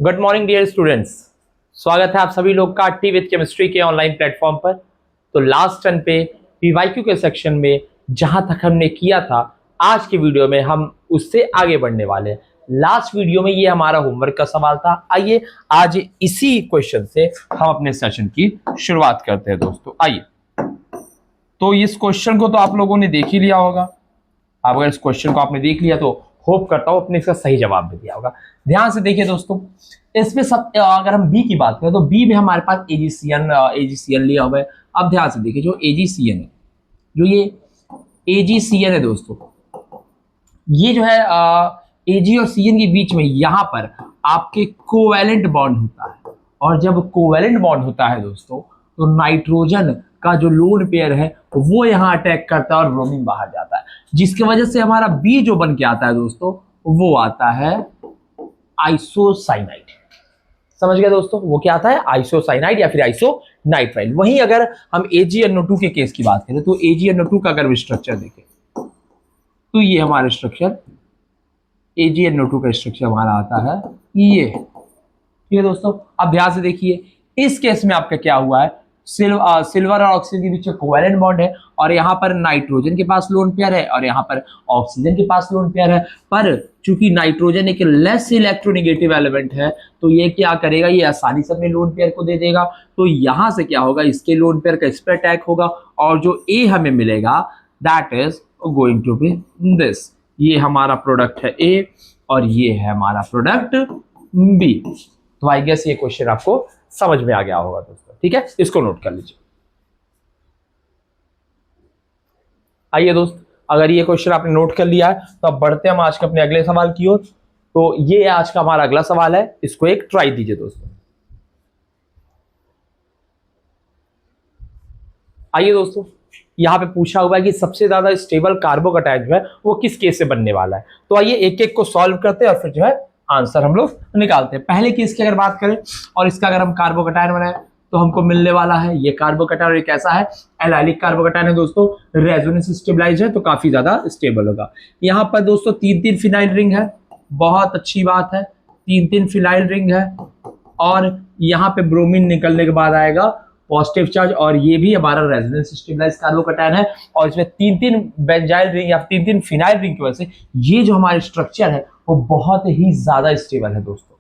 Good morning dear students. स्वागत है आप सभी लोग का टी विद केमिस्ट्री के ऑनलाइन प्लेटफॉर्म पर। तो लास्ट टर्न पे पीवाईक्यू के सेक्शन में जहां तक हमने किया था, आज की वीडियो में हम उससे आगे बढ़ने वाले हैं। लास्ट वीडियो में ये हमारा होमवर्क का सवाल था। आइए आज इसी क्वेश्चन से हम अपने सेशन की शुरुआत करते हैं दोस्तों। आइए, तो इस क्वेश्चन को तो आप लोगों ने देख ही लिया होगा। अगर इस क्वेश्चन को आपने देख लिया तो होप करता हूं अपने इसका सही जवाब भी दिया होगा। ध्यान से देखिए दोस्तों, इसमें सब अगर हम बी की बात करें तो बी में हमारे पास एजीसीएन लिया हुआ है। अब ध्यान से देखिए, जो एजीसीएन है, जो ये एजीसीएन है दोस्तों, ये जो है एजी और सीएन के बीच में यहां पर आपके कोवैलेंट बॉन्ड होता है। और जब कोवैलेंट बॉन्ड होता है दोस्तों, तो नाइट्रोजन का जो लोन पेयर है वो यहाँ अटैक करता है और ब्रोमीन बाहर जाता है, जिसकी वजह से हमारा बी जो बन के आता है दोस्तों, वो आता है आइसोसाइनाइड। समझ गए दोस्तों, वो क्या आता है? आइसोसाइनाइड या फिर आइसोनाइट्राइल। वहीं अगर हम AgNO2 के केस की बात करें तो AgNO2 का अगर स्ट्रक्चर देखें तो ये हमारा स्ट्रक्चर AgNO2 का स्ट्रक्चर हमारा आता है ये। ठीक है दोस्तों, अब ध्यान से देखिए, इस केस में आपका क्या हुआ है, सिल्वर और ऑक्सीजन के बीच में कोवैलेंट बॉन्ड है और यहाँ पर नाइट्रोजन के पास लोन पेयर है और यहाँ पर ऑक्सीजन के पास लोन पेयर है। पर चूंकि नाइट्रोजन एक लेस इलेक्ट्रोनेगेटिव एलिमेंट है, तो ये क्या करेगा, ये आसानी से अपने लोन पेयर को दे देगा। तो यहाँ से क्या होगा, इसके लोन पेयर का इस पर अटैक होगा और जो ए हमें मिलेगा that is going to be this. ये हमारा प्रोडक्ट है ए और ये है हमारा प्रोडक्ट बी। तो आई गेस ये क्वेश्चन आपको समझ में आ गया होगा दोस्तों। ठीक है, इसको नोट कर लीजिए। आइए दोस्त, अगर ये क्वेश्चन आपने नोट कर लिया है तो अब बढ़ते हैं हम आज के अपने अगले सवाल की ओर। तो ये आज का हमारा अगला सवाल है, इसको एक ट्राई दीजिए दोस्तों। आइए दोस्तों, यहां पे पूछा हुआ है कि सबसे ज्यादा स्टेबल कार्बोकैटायन जो है वो किस केस से बनने वाला है। तो आइए एक एक को सॉल्व करते हैं और फिर जो है आंसर हम लोग निकालते हैं। पहले केस की अगर बात करें और इसका अगर हम कार्बोकैटायन बनाए तो हमको मिलने वाला है ये कार्बोकैटायन। एक ऐसा है एलाइलिक कार्बोकैटायन है दोस्तों, रेजोनेंस स्टेबलाइज है तो काफी ज्यादा स्टेबल होगा। यहाँ पर दोस्तों 3-3 फिनाइल रिंग है, बहुत अच्छी बात है, 3-3 फिनाइल रिंग है। और यहाँ पे ब्रोमीन निकलने के बाद आएगा पॉजिटिव चार्ज और ये भी हमारा रेजोनेंस स्टेबलाइज कार्बोकैटायन है। और इसमें 3-3 बेंजाइल रिंग या 3-3 फिनाइल रिंग की वजह से ये जो हमारा स्ट्रक्चर है वो बहुत ही ज्यादा स्टेबल है दोस्तों।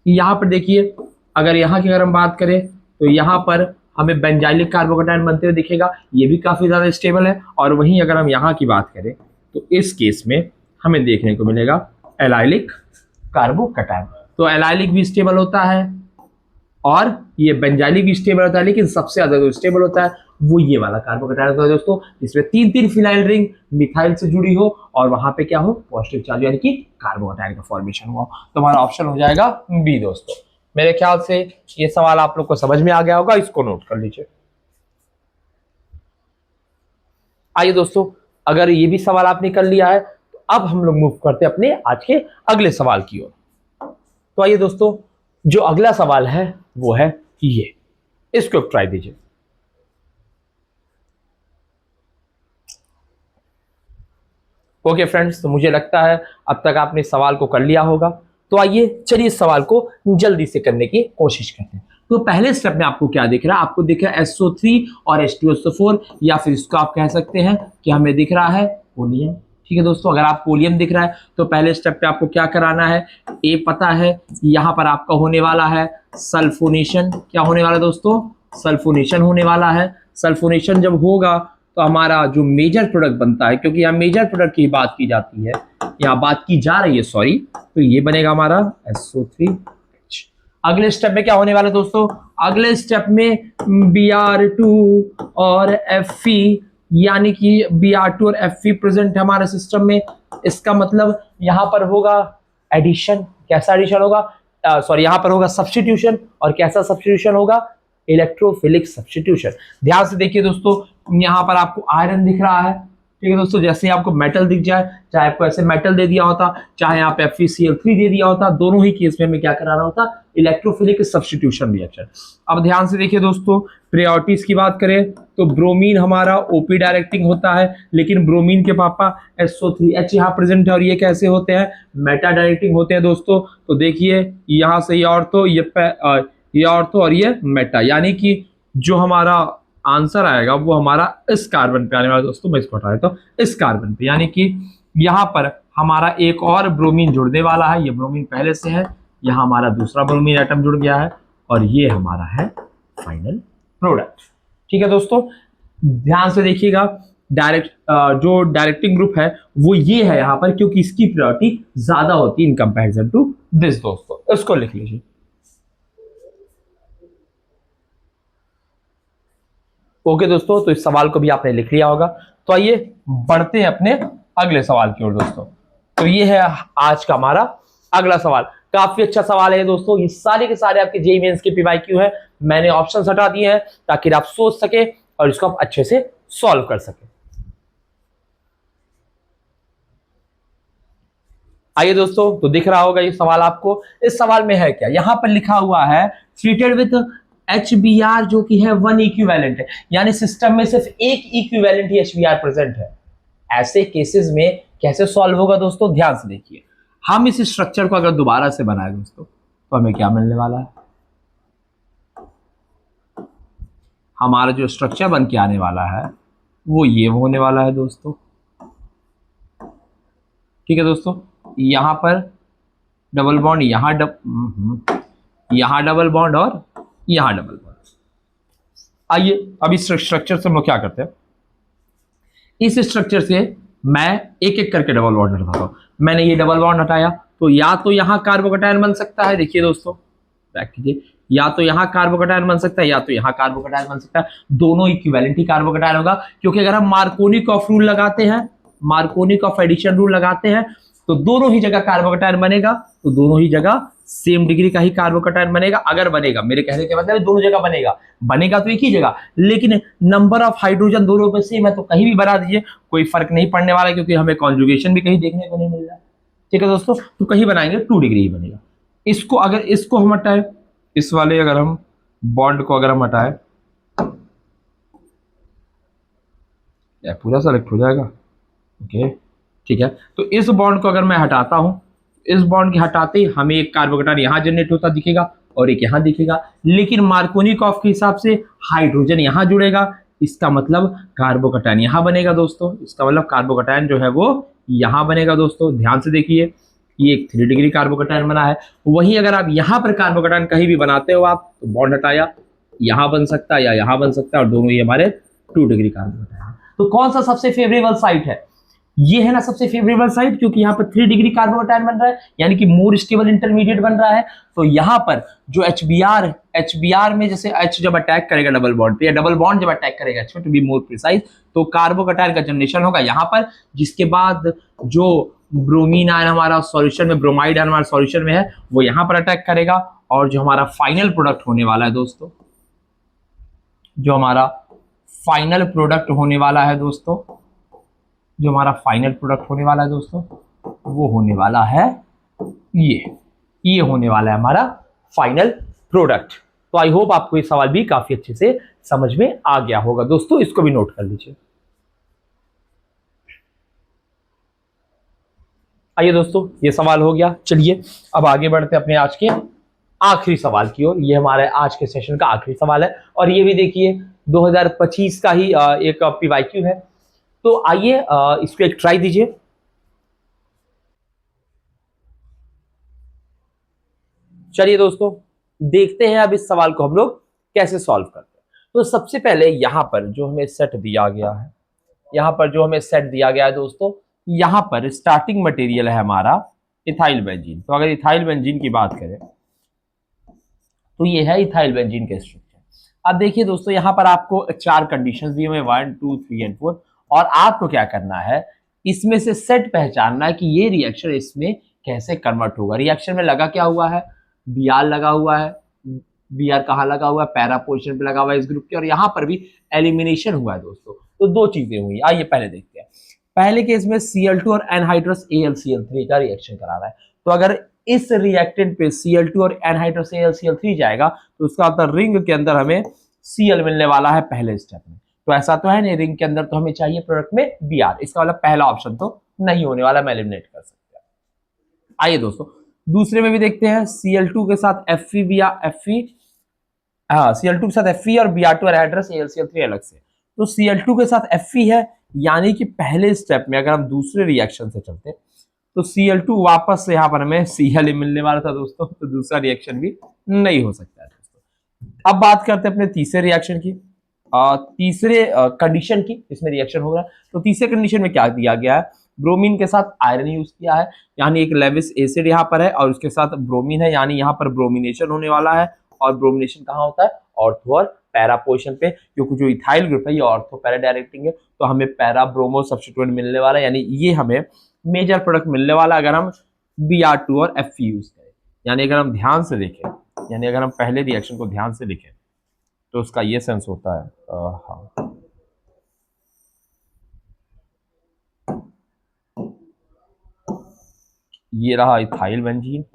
यहाँ पर देखिए, अगर यहाँ की अगर हम बात करें तो यहाँ पर हमें बेंजाइलिक कार्बोकैटायन बनते हुए दिखेगा, ये भी काफी ज्यादा स्टेबल है। और वहीं अगर हम यहाँ की बात करें तो इस केस में हमें देखने को मिलेगा एलाइलिक कार्बोकैटायन। तो एलाइलिक भी स्टेबल होता है और ये बेंजाइलिक भी स्टेबल होता है, लेकिन सबसे ज्यादा जो स्टेबल होता है वो ये वाला कार्बोकैटायन होता है दोस्तों, जिसमें 3-3 फिनाइल रिंग मिथाइल से जुड़ी हो और वहां पे क्या हो, पॉजिटिव चार्ज यानी कि कार्बोकैटायन का फॉर्मेशन हुआ। तो हमारा ऑप्शन हो जाएगा बी दोस्तों। मेरे ख्याल से ये सवाल आप लोग को समझ में आ गया होगा, इसको नोट कर लीजिए। आइए दोस्तों, अगर ये भी सवाल आपने कर लिया है तो अब हम लोग मूव करते हैं अपने आज के अगले सवाल की ओर। तो आइए दोस्तों, जो अगला सवाल है वो है ये, इसको ट्राई दीजिए। ओके फ्रेंड्स, तो मुझे लगता है अब तक आपने सवाल को कर लिया होगा। तो आइए चलिए इस सवाल को जल्दी से करने की कोशिश करते हैं। तो पहले स्टेप में आपको क्या दिख रहा है, आपको दिख रहा है SO3 और H2SO4, या फिर इसको आप कह सकते हैं कि हमें दिख रहा है कोलियम। ठीक है दोस्तों, अगर आप कोलियम दिख रहा है तो पहले स्टेप पे आपको क्या कराना है, ए पता है, यहाँ पर आपका होने वाला है सल्फोनेशन। क्या होने वाला है दोस्तों? सल्फोनेशन होने वाला है। सल्फोनेशन जब होगा तो हमारा जो मेजर प्रोडक्ट बनता है, क्योंकि यहाँ मेजर प्रोडक्ट की बात की जाती है, यहाँ बात की जा रही है सॉरी, तो ये बनेगा हमारा SO3H। अगले स्टेप में क्या होने वाला है दोस्तों? अगले स्टेप में Br2 और Fe, यानी कि Br2 और Fe प्रेजेंट है हमारे सिस्टम में। इसका मतलब यहाँ पर होगा एडिशन। कैसा एडिशन होगा? सॉरी, यहाँ पर होगा सब्स्टिट्यूशन। और कैसा सब्स्टिट्यूशन होगा? Electrophilic substitution. ध्यान से देखिए दोस्तों, यहाँ पर आपको आयरन दिख रहा है, ठीक है दोस्तों, जैसे आपको मेटल दिख जाए, चाहे आपको ऐसे मेटल दे दिया होता, चाहे यहाँ पे FeCl3 दे दिया होता, दोनों ही केस में हमें क्या कराना होता, इलेक्ट्रोफिलिक सब्स्टिट्यूशन रिएक्शन। अब ध्यान से देखिए दोस्तों, प्रायोरिटीज की बात करें तो ब्रोमीन हमारा ओपी डायरेक्टिंग होता है, लेकिन ब्रोमीन के पापा SO3H यहाँ प्रेजेंट है, और ये कैसे होते हैं, मेटा डायरेक्टिंग होते हैं दोस्तों। तो देखिए यहाँ से ये ऑर्थो, ये ऑर्थो और ये मेटा, यानी कि जो हमारा आंसर आएगा वो हमारा इस कार्बन पे आने वाला दोस्तों। मैं इसको हटा देता हूं, इस कार्बन पे, यानी कि यहाँ पर हमारा एक और ब्रोमीन जुड़ने वाला है, ये ब्रोमीन पहले से है, यहाँ हमारा दूसरा ब्रोमीन एटम जुड़ गया है, और ये हमारा है फाइनल प्रोडक्ट। ठीक है दोस्तों, ध्यान से देखिएगा, जो डायरेक्टिंग ग्रुप है वो ये है यहाँ पर, क्योंकि इसकी प्रायोरिटी ज्यादा होती है इन कंपैरिजन टू दिस दोस्तों। इसको लिख लीजिए। ओके दोस्तों, तो इस सवाल को भी आपने लिख लिया होगा। तो आइए बढ़ते हैं अपने अगले सवाल की ओर दोस्तों। तो ये है आज का हमारा अगला सवाल। काफी अच्छा सवाल है दोस्तों, ये सारे के सारे आपके जेईई मेंस के पीवाईक्यू है। मैंने ऑप्शन हटा दिए हैं ताकि आप सोच सके और इसको आप अच्छे से सॉल्व कर सके। आइए दोस्तों, तो दिख रहा होगा ये सवाल आपको। इस सवाल में है क्या, यहां पर लिखा हुआ है ट्रीटेड विथ HBr जो कि है 1 इक्विवेलेंट है, यानी सिस्टम में सिर्फ एक इक्विवेलेंट ही HBr प्रेजेंट है। ऐसे केसेस में कैसे सॉल्व होगा दोस्तों, ध्यान से देखिए। हम इस स्ट्रक्चर को अगर दोबारा से बनाए दोस्तों तो हमें क्या मिलने वाला है, हमारा जो स्ट्रक्चर बन के आने वाला है वो ये होने वाला है दोस्तों। ठीक है दोस्तों, यहां पर डबल बॉन्ड, यहां डबल बॉन्ड और यहां डबल बॉन्ड। आइए अब इस स्ट्रक्चर से हम लोग क्या करते हैं, इस स्ट्रक्चर से मैं एक एक करके डबल बॉन्ड हटाता हूं। मैंने ये डबल बॉन्ड हटाया, तो या तो यहां कार्बोकैटायन बन सकता है, देखिए दोस्तों बैक कीजिए, या तो यहां कार्बोकैटायन बन सकता है या तो यहां कार्बोकैटायन बन सकता है। दोनों इक्विवेलेंट ही कार्बोकैटायन होगा, क्योंकि अगर हम मार्कोनी ऑफ रूल लगाते हैं, मार्कोनी ऑफ एडिशन रूल लगाते हैं, तो दोनों ही जगह कार्बोकैटायन बनेगा, तो दोनों ही जगह सेम डिग्री का ही कार्बोकैटायन बनेगा। अगर बनेगा, मेरे कहने के मतलब दोनों जगह बनेगा तो एक ही जगह, लेकिन नंबर ऑफ हाइड्रोजन दोनों पे सेम है, तो कहीं भी बना दीजिए, कोई फर्क नहीं पड़ने वाला, क्योंकि हमें कॉन्जुगेशन भी कहीं देखने को नहीं मिल रहा है। ठीक है दोस्तों, तो कहीं बनाएंगे 2 डिग्री ही बनेगा। इसको अगर इसको हम हटाए, इस वाले अगर हम बॉन्ड को अगर हम हटाए, पूरा सेलेक्ट हो जाएगा। ओके ठीक है, तो इस बॉन्ड को अगर मैं हटाता हूं, इस बॉन्ड के हटाते ही हमें एक कार्बोकैटायन यहां जनरेट होता दिखेगा और एक यहां दिखेगा, लेकिन मार्कोनिकॉफ के हिसाब से हाइड्रोजन यहां जुड़ेगा, इसका मतलब कार्बोकैटायन यहां बनेगा दोस्तों। इसका मतलब कार्बोकैटायन जो है वो यहां बनेगा दोस्तों। ध्यान से देखिए, ये एक 3 डिग्री कार्बोकैटायन बना है। वहीं अगर आप यहां पर कार्बोकैटायन कहीं भी बनाते हो आप, तो बॉन्ड हटाया, यहां बन सकता है या यहां बन सकता है, और दोनों ही हमारे 2 डिग्री कार्बोकैटायन। तो कौन सा सबसे फेवरेबल साइट है, ये है ना सबसे फेवरेबल साइड, क्योंकि यहाँ पर 3 डिग्री कार्बोकैटायन बन रहा है, यानी कि मोर स्टेबल इंटरमीडिएट बन रहा है। तो यहाँ पर जो HBr में जैसे H जब अटैक करेगा डबल बॉन्ड पे, या डबल बॉन्ड जब अटैक करेगा H पे, टू बी मोर प्रिसाइज, तो कार्बोकैटायन का जनरेशन होगा यहाँ पर, जिसके बाद जो ब्रोमीन आयन हमारा सॉल्यूशन में, ब्रोमाइड आयन हमारा सॉल्यूशन में है, वो यहाँ पर अटैक करेगा, और जो हमारा फाइनल प्रोडक्ट होने वाला है दोस्तों, जो हमारा फाइनल प्रोडक्ट होने वाला है दोस्तों, जो हमारा फाइनल प्रोडक्ट होने वाला है दोस्तों, वो होने वाला है ये होने वाला है हमारा फाइनल प्रोडक्ट। तो आई होप आपको ये सवाल भी काफी अच्छे से समझ में आ गया होगा दोस्तों, इसको भी नोट कर लीजिए। आइए दोस्तों, ये सवाल हो गया। चलिए अब आगे बढ़ते अपने आज के आखिरी सवाल की ओर। ये हमारे आज के सेशन का आखिरी सवाल है, और ये भी देखिए 2025 का ही एक पीवाईक्यू है। तो आइए इसको एक ट्राई दीजिए। चलिए दोस्तों, देखते हैं अब इस सवाल को हम लोग कैसे सॉल्व करते हैं। तो सबसे पहले यहां पर जो हमें सेट दिया गया है, दोस्तों, यहां पर स्टार्टिंग मटेरियल है हमारा इथाइल बेंजीन। तो अगर इथाइल बेंजीन की बात करें तो ये है इथाइल बेंजीन के स्ट्रक्चर। अब देखिए दोस्तों, यहां पर आपको 4 कंडीशंस दिए हुए 1 2 3 एंड 4, और आपको क्या करना है, इसमें से सेट पहचानना है कि ये रिएक्शन इसमें कैसे कन्वर्ट होगा। रिएक्शन में लगा क्या हुआ है, Br लगा हुआ है। Br कहाँ लगा हुआ है, पैरा पोजीशन पे लगा हुआ है इस ग्रुप के, और यहाँ पर भी एलिमिनेशन हुआ है दोस्तों। तो 2 चीजें हुई, आइए पहले देखते हैं। पहले केस में Cl2 और एनहाइड्रस AlCl3 का रिएक्शन करा रहा है, तो अगर इस रिएक्टेंट पे Cl2 और एनहाइड्रस AlCl3 जाएगा तो उसका मतलब रिंग के अंदर हमें Cl मिलने वाला है पहले स्टेप में। तो ऐसा तो है नहीं, रिंग के अंदर तो हमें चाहिए प्रोडक्ट में Br, इसका मतलब पहला ऑप्शन तो नहीं होने वाला, मैं एलिमिनेट कर सकते हैं। आइए दोस्तों दूसरे में भी देखते हैं, Cl2 के साथ Fe हाँ Cl2 के साथ Fe और Br2 एनहाइड्रस AlCl3 अलग से। तो Cl2 के साथ Fe है, यानी कि पहले स्टेप में अगर हम दूसरे रिएक्शन से चलते तो Cl2 वापस से यहाँ पर हमें Cl मिलने वाला था दोस्तों, तो दूसरा रिएक्शन भी नहीं हो सकता है दोस्तों। अब बात करते हैं अपने तीसरे रिएक्शन की, तीसरे कंडीशन की, इसमें रिएक्शन हो रहा है। तो तीसरे कंडीशन में क्या दिया गया है, ब्रोमीन के साथ आयरन यूज किया है, यानी एक लेविस एसिड यहाँ पर है और उसके साथ ब्रोमीन है, यानी यहाँ पर ब्रोमिनेशन होने वाला है। और ब्रोमिनेशन कहाँ होता है, ऑर्थो और पैरा पोजिशन पे, क्योंकि जो इथाइल ग्रुप है ये ऑर्थो पैरा डायरेक्टिंग है, तो हमें पैरा ब्रोमो सब्स्टिट्यूएंट मिलने वाला है, यानी ये हमें मेजर प्रोडक्ट मिलने वाला अगर हम Br2 और Fe यूज करें। यानी अगर हम ध्यान से देखें, यानी अगर हम पहले रिएक्शन को ध्यान से देखें तो उसका ये सेंस होता है, हाँ ये रहा इथाइल बेंजीन,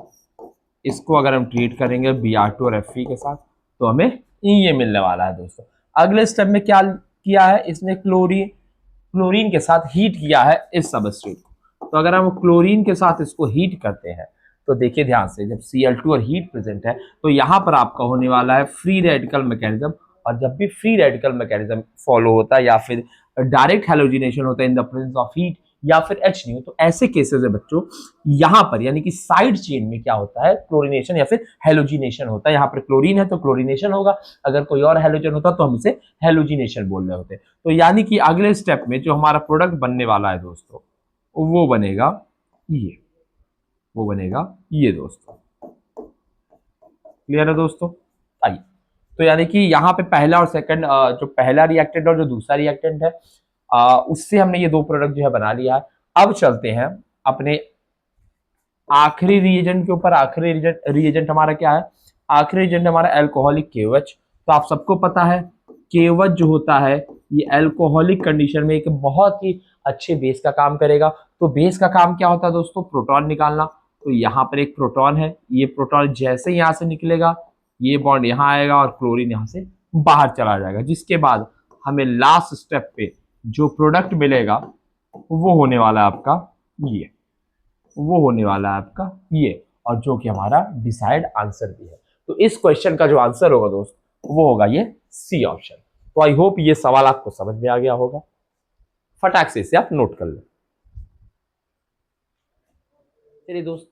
इसको अगर हम ट्रीट करेंगे Br2 और Fe के साथ तो हमें ये मिलने वाला है दोस्तों। अगले स्टेप में क्या किया है, इसने क्लोरीन के साथ हीट किया है इस सबस्ट्रेट को। तो अगर हम क्लोरीन के साथ इसको हीट करते हैं तो देखिए ध्यान से, जब Cl2 और हीट प्रेजेंट है तो यहाँ पर आपका होने वाला है फ्री रेडिकल मैकेनिज्म, और जब भी फ्री रेडिकल मैकेनिज्म फॉलो होता है या फिर डायरेक्ट हैलोजिनेशन होता है in the presence of heat या फिर H, तो ऐसे केसेस है बच्चों यहाँ पर, यानी कि साइड चेन में क्या होता है, क्लोरीनेशन या फिर हेलोजिनेशन होता है। यहाँ पर क्लोरीन है तो क्लोरीनेशन होगा, अगर कोई और हेलोजन होता तो हम इसे हेलोजिनेशन बोल रहे होते। तो यानी कि अगले स्टेप में जो हमारा प्रोडक्ट बनने वाला है दोस्तों वो बनेगा ये दोस्तों। क्लियर है दोस्तों? आइए, तो यानी कि यहाँ पे पहला और सेकंड, जो पहला रिएक्टेंट और जो दूसरा रिएक्टेंट है उससे हमने ये दो प्रोडक्ट जो है बना लिया है। अब चलते हैं अपने आखिरी रिएजेंट के ऊपर। आखिरी रिएजेंट हमारा क्या है, आखिरी रिएजेंट हमारा अल्कोहलिक KOH। तो आप सबको पता है KOH जो होता है ये अल्कोहलिक कंडीशन में एक बहुत ही अच्छे बेस का काम करेगा। तो बेस का काम क्या होता है दोस्तों, प्रोटॉन निकालना। तो यहाँ पर एक प्रोटॉन है, ये प्रोटॉन जैसे यहाँ से निकलेगा ये बॉन्ड यहाँ आएगा और क्लोरीन यहाँ से बाहर चला जाएगा, जिसके बाद हमें लास्ट स्टेप पे जो प्रोडक्ट मिलेगा वो होने वाला है आपका ये, और जो कि हमारा डिसाइड आंसर भी है। तो इस क्वेश्चन का जो आंसर होगा दोस्त वो होगा ये सी ऑप्शन। तो आई होप ये सवाल आपको समझ में आ गया होगा, फटाक से इसे आप नोट कर लें। चलिए दोस्त,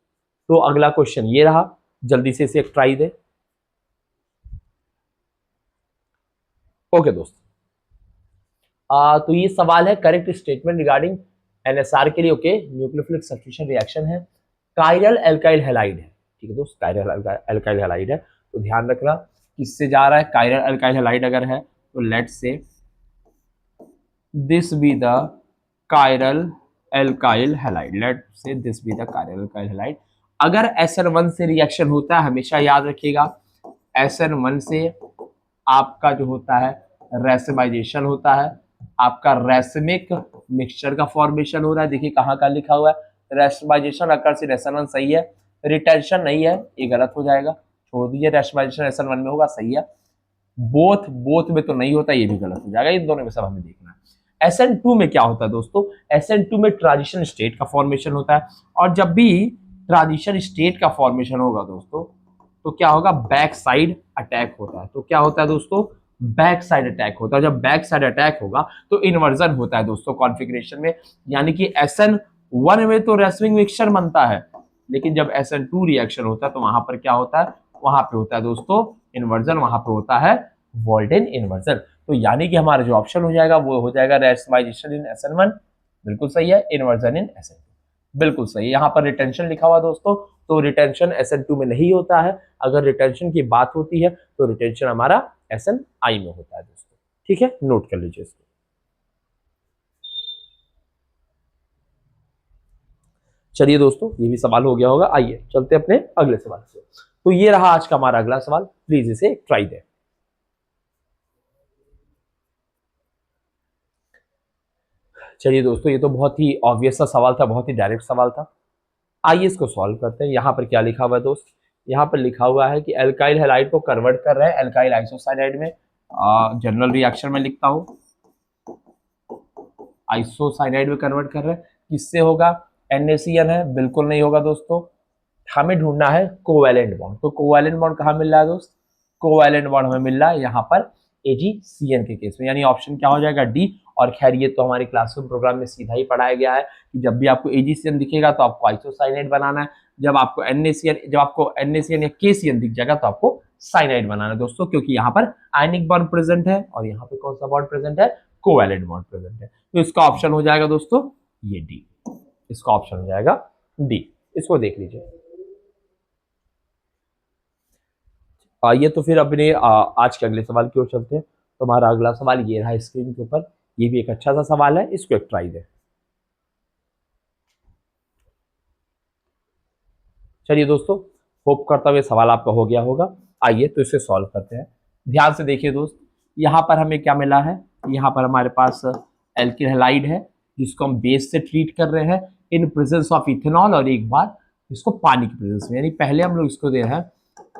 तो अगला क्वेश्चन ये रहा, जल्दी से इसे एक ट्राई दे। ओके दोस्त, तो ये सवाल है करेक्ट स्टेटमेंट रिगार्डिंग NSR के लिए। ओके, न्यूक्लियोफिलिक सब्स्टिट्यूशन रिएक्शन है, कायरल एल्काइल हैलाइड है। ठीक है दोस्त, कायरल एल्काइल हैलाइड है, तो ध्यान रखना किससे जा रहा है, कायरल एल्काइल हैलाइड अगर है तो let's say this be the chiral alkyl halide, let's say this be the chiral alkyl halide. अगर SN1 से रिएक्शन होता है, हमेशा याद रखिएगा SN1 से आपका जो होता है रेसिमाइजेशन होता है, आपका रेसिमिक मिक्सचर का फॉर्मेशन हो रहा है। देखिए कहाँ का लिखा हुआ है, रेसिमाइजेशन अकर्स इन SN1 सही है, रिटेंशन नहीं है, ये गलत हो जाएगा, छोड़ दीजिए, रेसिमाइजेशन SN1 में होगा, सही है। बोथ में तो नहीं होता, ये भी गलत हो जाएगा, इन दोनों में सब हमें देखना है। SN2 में क्या होता है दोस्तों, SN2 में ट्रांजिशन स्टेट का फॉर्मेशन होता है, और जब भी ट्रांजिशन स्टेट का फॉर्मेशन होगा दोस्तों तो क्या होगा, बैक साइड अटैक होता है। तो क्या होता है दोस्तों, बैक साइड अटैक होता है। जब बैक साइड अटैक होगा तो इन्वर्जन होता है दोस्तों कॉन्फ़िगरेशन में, यानी कि SN1 में तो रेसिमिक मिक्सचर बनता है, लेकिन जब SN2 रिएक्शन होता है तो वहां पर क्या होता है, वहां पे होता है दोस्तों इन्वर्जन, वहां पे होता है वॉल्डेन इन्वर्जन। तो यानी कि हमारा जो ऑप्शन हो जाएगा वो हो जाएगा रेसिमाइजेशन इन SN1, बिल्कुल सही है, इन्वर्जन इन SN2 बिल्कुल सही। यहाँ पर रिटेंशन लिखा हुआ दोस्तों, तो रिटेंशन SN2 में नहीं होता है। अगर रिटेंशन की बात होती है तो रिटेंशन हमारा SNI में होता है दोस्तों। ठीक है, नोट कर लीजिए इसको। चलिए दोस्तों, ये भी सवाल हो गया होगा, आइए चलते अपने अगले सवाल से। तो ये रहा आज का हमारा अगला सवाल, प्लीज इसे ट्राई दें। चलिए दोस्तों, ये तो बहुत ही ऑब्वियस सा सवाल था, बहुत ही डायरेक्ट सवाल था। आइए इसको सॉल्व करते हैं। यहाँ पर क्या लिखा हुआ है दोस्त, यहाँ पर लिखा हुआ है कि एल्काइल हैलाइड को कन्वर्ट कर रहे हैं एल्काइल आइसोसाइनाइड में। जनरल रिएक्शन में लिखता हूँ, आइसोसाइनाइड में कन्वर्ट कर रहे हैं, किससे होगा, NaCN है, बिल्कुल नहीं होगा दोस्तों। हमें ढूंढना है कोवैलेंट बॉन्ड। तो कोवैलेंट बॉन्ड कहाँ मिल रहा है दोस्त, कोवैलेंट बॉन्ड हमें मिल रहा है यहाँ पर AgCN के केस में, यानी ऑप्शन क्या हो जाएगा, डी। और खैर ये तो हमारे क्लासरूम प्रोग्राम में सीधा ही पढ़ाया गया है कि जब भी आपको AgCN दिखेगा तो आपको आइसोसाइनाइड बनाना है, जब आपको NaCN या KCN दिख जाएगा तो आपको साइनाइड बनाना है दोस्तों, क्योंकि यहाँ पर आयनिक बॉन्ड प्रेजेंट है और यहाँ पे कौन सा बॉन्ड प्रेजेंट है, कोवैलेंट बॉन्ड प्रेजेंट है। तो इसका ऑप्शन हो जाएगा दोस्तों ये डी, इसका ऑप्शन हो जाएगा डी। इसको देख लीजिए। ये तो फिर अपने आज के अगले सवाल की ओर चलते हैं। तो हमारा अगला सवाल ये रहा स्क्रीन के ऊपर, ये भी एक अच्छा सा सवाल है, इसको एक ट्राई दें। चलिए दोस्तों, होप करता हुए सवाल आपका हो गया होगा। आइए तो इसे सॉल्व करते हैं। ध्यान से देखिए दोस्त, यहाँ पर हमें क्या मिला है, यहाँ पर हमारे पास एल्किल हैलाइड है जिसको हम बेस से ट्रीट कर रहे हैं इन प्रेजेंस ऑफ इथेनॉल, और एक बार इसको पानी की प्रेजेंस में, यानी पहले हम लोग इसको दे रहे हैं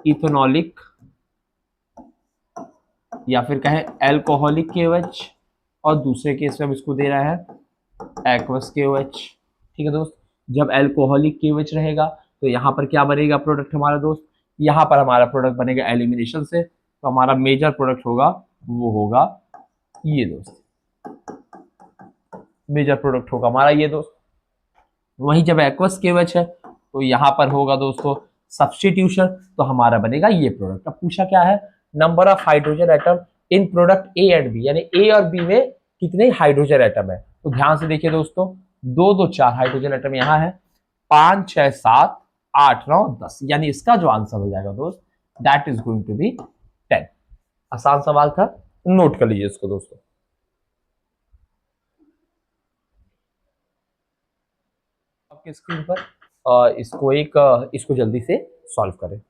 इथेनॉलिक या फिर कहें एल्कोहलिक KOH, और दूसरे केस में हम इसको दे रहे हैं एक्वस KOH। ठीक है दोस्त, जब एल्कोहलिक KOH रहेगा तो यहाँ पर क्या बनेगा प्रोडक्ट हमारा दोस्त, यहाँ पर हमारा प्रोडक्ट बनेगा एलिमिनेशन से, तो हमारा मेजर प्रोडक्ट होगा वो होगा ये दोस्त, मेजर प्रोडक्ट होगा हमारा ये दोस्त। वहीं जब एक्वस KOH है तो यहाँ पर होगा दोस्तों सब्स्टिट्यूशन, तो हमारा बनेगा ये प्रोडक्ट। अब पूछा क्या है, number of hydrogen atom in product A and B, यानी A और B में कितने हाइड्रोजन एटम है। तो ध्यान से देखिए दोस्तों, 2 2 4 हाइड्रोजन एटम यहाँ है, 5 6 7 8 9 10, यानी इसका जो आंसर हो जाएगा दोस्त that is going to be 10। आसान सवाल था, नोट कर लीजिए इसको दोस्तों। आपके स्क्रीन पर इसको जल्दी से सॉल्व करें।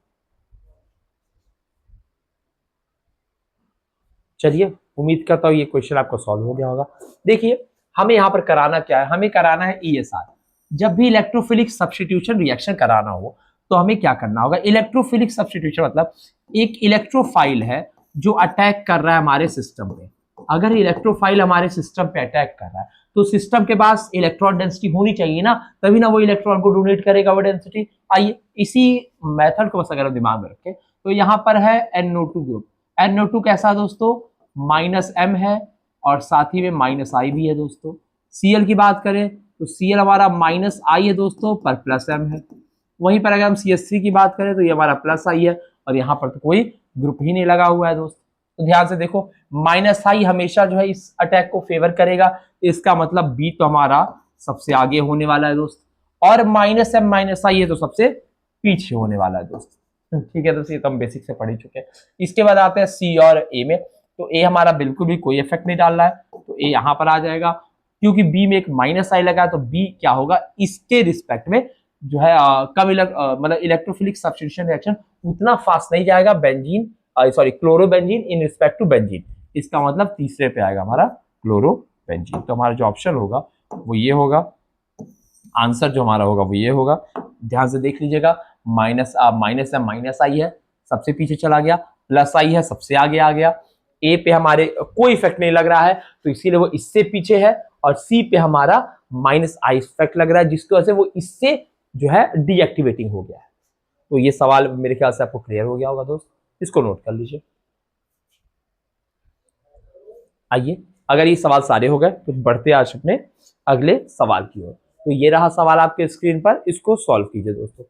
चलिए, उम्मीद करता हूँ ये क्वेश्चन आपको सॉल्व हो गया होगा। देखिए, हमें यहाँ पर कराना क्या है, हमें कराना है ESR। जब भी इलेक्ट्रोफिलिक सब्स्टिट्यूशन रिएक्शन कराना हो तो हमें क्या करना होगा, इलेक्ट्रोफिलिक सब्स्टिट्यूशन मतलब एक इलेक्ट्रोफाइल है जो अटैक कर रहा है हमारे सिस्टम पे। अगर इलेक्ट्रोफाइल हमारे सिस्टम पे अटैक कर रहा है तो सिस्टम के पास इलेक्ट्रॉन डेंसिटी होनी चाहिए ना, तभी ना वो इलेक्ट्रॉन को डोनेट करेगा वो डेंसिटी। आइए इसी मेथड को बस अगर दिमाग में रखें तो यहाँ पर है NO2 ग्रुप। NO2 कैसा दोस्तों, -M है और साथ ही में -I भी है दोस्तों। Cl की बात करें तो Cl हमारा -I है दोस्तों पर +M है। वहीं पर अगर हम CH3 की बात करें तो ये हमारा +I है और यहाँ पर तो कोई ग्रुप ही नहीं लगा हुआ है दोस्त। तो ध्यान से देखो, -I हमेशा जो है इस अटैक को फेवर करेगा, इसका मतलब B तो हमारा सबसे आगे होने वाला है दोस्त, और -M -I है तो सबसे पीछे होने वाला है दोस्त। ठीक है दोस्त, ये तो हम बेसिक से पढ़ ही चुके हैं। इसके बाद आते हैं C और A में। तो A हमारा बिल्कुल भी कोई इफेक्ट नहीं डाल रहा है, तो A यहाँ पर आ जाएगा। क्योंकि B में एक -I लगा है तो B क्या होगा, इसके रिस्पेक्ट में जो है कम मतलब इलेक्ट्रोफिलिक सब्स्टिट्यूशन रिएक्शन उतना फास्ट नहीं जाएगा benzene chlorobenzene in respect to benzene. इसका मतलब तीसरे पे आएगा हमारा क्लोरोबेंजीन। तो हमारा जो ऑप्शन होगा वो ये होगा, आंसर जो हमारा होगा वो ये होगा। ध्यान से देख लीजिएगा, -I है सबसे पीछे चला गया, +I है सबसे आगे आ गया। A पे हमारे कोई इफेक्ट नहीं लग रहा है तो इसीलिए वो इससे पीछे है, और C पे हमारा -I इफेक्ट लग रहा है जिसकी वजह से वो इससे जो है डीएक्टिवेटिंग हो गया है। तो ये सवाल मेरे ख्याल से आपको क्लियर हो गया होगा दोस्त, इसको नोट कर लीजिए। आइए, अगर ये सवाल सारे हो गए तो बढ़ते आज अपने अगले सवाल की ओर। तो ये रहा सवाल आपके स्क्रीन पर, इसको सॉल्व कीजिए दोस्तों।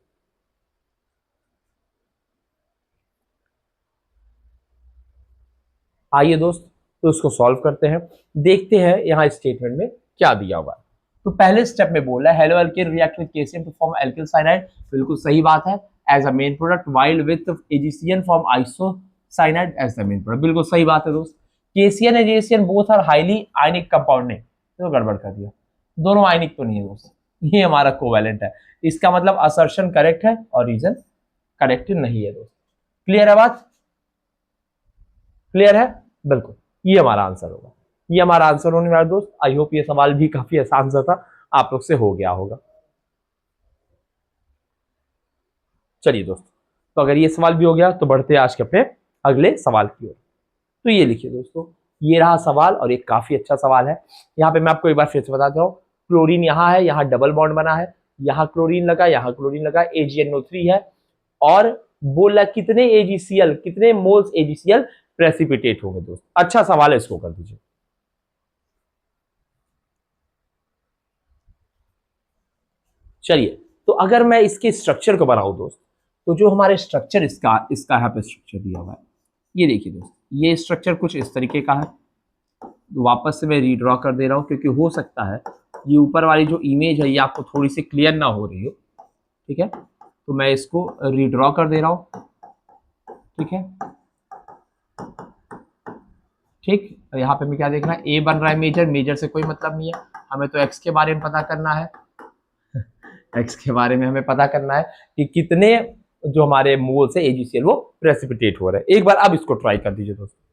आइए दोस्त, तो इसको सॉल्व करते हैं, देखते हैं यहाँ स्टेटमेंट में क्या दिया हुआ है। तो पहले स्टेप में बोला है haloalkane react with KCl to form alkyl cyanide, बिल्कुल सही बात है, as a main product, while with AgCN form isocyanide as the main product, बिल्कुल सही बात है दोस्त। KCl and AgCN both are highly ionic compound, ने तो गड़बड़ कर दिया, दोनों आयनिक तो नहीं है दोस्त, ये हमारा कोवैलेंट है। इसका मतलब असर्शन करेक्ट है और रीजन करेक्ट नहीं है दोस्त। क्लियर है बात, क्लियर है, बिल्कुल ये हमारा आंसर होगा। ये हमारा आंसर होने वाला दोस्त। आई होप ये सवाल भी काफी आसान सा था, आप लोग से हो गया होगा। चलिए दोस्त, तो अगर ये सवाल भी हो गया तो बढ़ते हैं आज के अपने अगले सवाल की ओर। तो ये लिखिए दोस्तों, ये रहा सवाल और एक काफी अच्छा सवाल है। यहाँ पे मैं आपको एक बार फिर से बताता हूँ, क्लोरीन यहाँ है, यहाँ डबल बॉन्ड बना है, यहाँ क्लोरीन लगा, यहाँ क्लोरीन लगा, AgNO3 है, और बोला कितने AgCl, कितने मोल्स AgCl प्रेसिपिटेट होंगे दोस्त। अच्छा सवाल है, इसको कर दीजिए। चलिए, तो अगर मैं इसके स्ट्रक्चर को बनाऊं दोस्त, तो जो हमारे स्ट्रक्चर इसका इसका यहाँ पे स्ट्रक्चर दिया हुआ है, ये देखिए दोस्त, ये स्ट्रक्चर कुछ इस तरीके का है। तो वापस से मैं रीड्रॉ कर दे रहा हूँ, क्योंकि हो सकता है ये ऊपर वाली जो इमेज है ये आपको थोड़ी सी क्लियर ना हो रही हो, ठीक है। तो मैं इसको रीड्रॉ कर दे रहा हूँ, ठीक है। ठीक, यहाँ पे मैं क्या देखना है, ए बन रहा है मेजर, मेजर से कोई मतलब नहीं है, हमें तो एक्स के बारे में पता करना है। एक्स के बारे में हमें पता करना है कि कितने जो हमारे मोल्स है AgCl वो प्रेसिपिटेट हो रहे हैं। एक बार अब इसको ट्राई कर दीजिए दोस्तों।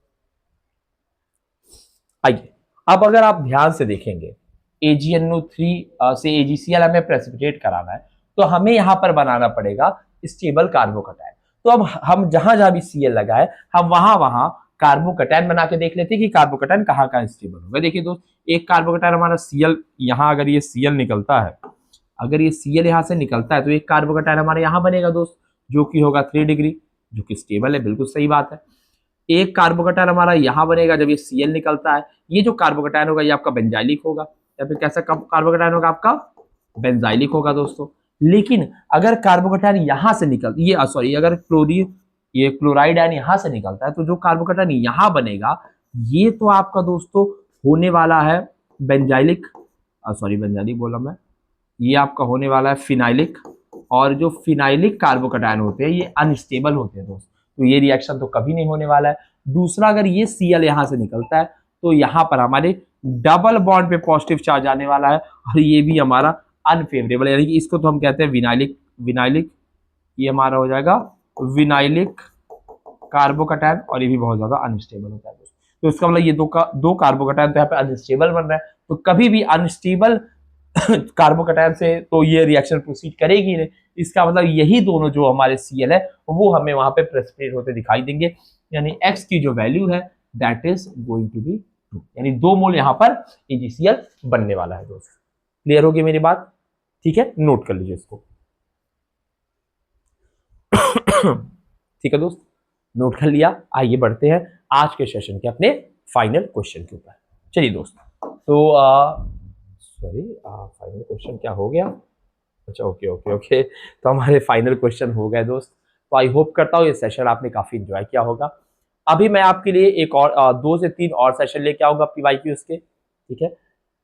आइए, अब अगर आप ध्यान से देखेंगे, AgNO3 से AgCl हमें प्रेसिपिटेट कराना है, तो हमें यहां पर बनाना पड़ेगा स्टेबल कार्बोकटायन। तो अब हम जहां जहां भी Cl लगाए, हम वहां वहां कार्बोकटायन बना के देख लेते हैं कि कार्बोकटायन कहाँ कहाँ स्टेबल होगा। देखिए दोस्त, एक कार्बोकटायन हमारा Cl, यहाँ अगर ये Cl निकलता है, अगर ये Cl यहाँ से निकलता है, तो एक कार्बोकटायन हमारे यहाँ बनेगा दोस्त, जो कि होगा 3 डिग्री, जो कि स्टेबल है, बिल्कुल सही बात है। एक कार्बोकटायन हमारा यहाँ बनेगा जब ये Cl निकलता है, ये जो कार्बोकटायन होगा ये आपका बेंजाइलिक होगा, या फिर कैसा कार्बोकटायन होगा आपका, बेंजाइलिक होगा दोस्तों। लेकिन अगर कार्बोकटायन यहाँ से निकल, ये सॉरी, अगर क्लोरीन, ये क्लोराइड आयन यहाँ से निकलता है, तो जो कार्बोकटायन यहाँ बनेगा, ये तो आपका दोस्तों होने वाला है बेंजाइलिक, सॉरी बेंजाइलिक बोला मैं, ये आपका होने वाला है फिनाइलिक। और जो फिनाइलिक कार्बोकटायन होते हैं ये अनस्टेबल होते हैं दोस्त, तो ये रिएक्शन तो कभी नहीं होने वाला है। दूसरा, अगर ये Cl यहाँ से निकलता है, तो यहाँ पर हमारे डबल बॉन्ड पे पॉजिटिव चार्ज आने वाला है, और ये भी हमारा अनफेवरेबल, यानी कि इसको तो हम कहते हैं विनाइलिक, विनाइलिक, ये हमारा हो जाएगा विनाइलिक कार्बोकटायन, और ये भी बहुत ज्यादा अनस्टेबल होता है दोस्त। तो इसका मतलब ये दो कार्बोकटायन तो यहाँ पे अनस्टेबल बन रहा है, तो कभी भी अनस्टेबल कार्बोकटायन से तो ये रिएक्शन प्रोसीड करेगी नहीं। इसका मतलब यही दोनों जो हमारे Cl है वो हमें वहां पे प्रेसिपिटेट होते दिखाई देंगे, यानी x की जो वैल्यू है that is going to be 2, यानी 2 मोल यहाँ पर AgCl बनने वाला है दोस्त। क्लियर होगी मेरी बात? ठीक है, नोट कर लीजिए इसको। ठीक है दोस्त, नोट कर लिया। आइए बढ़ते हैं आज के सेशन के अपने फाइनल क्वेश्चन के ऊपर। चलिए दोस्त, तो सॉरी, फाइनल क्वेश्चन क्या हो गया, अच्छा ओके ओके ओके, तो हमारे फाइनल क्वेश्चन हो गए दोस्त। तो आई होप करता हूँ ये सेशन आपने काफी एंजॉय किया होगा। अभी मैं आपके लिए एक और 2 से 3 और सेशन लेके आऊंगा PYQs के, ठीक है,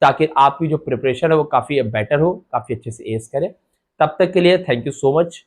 ताकि आपकी जो प्रिपरेशन है वो काफी बेटर हो, काफी अच्छे से एस करे। तब तक के लिए थैंक यू सो मच।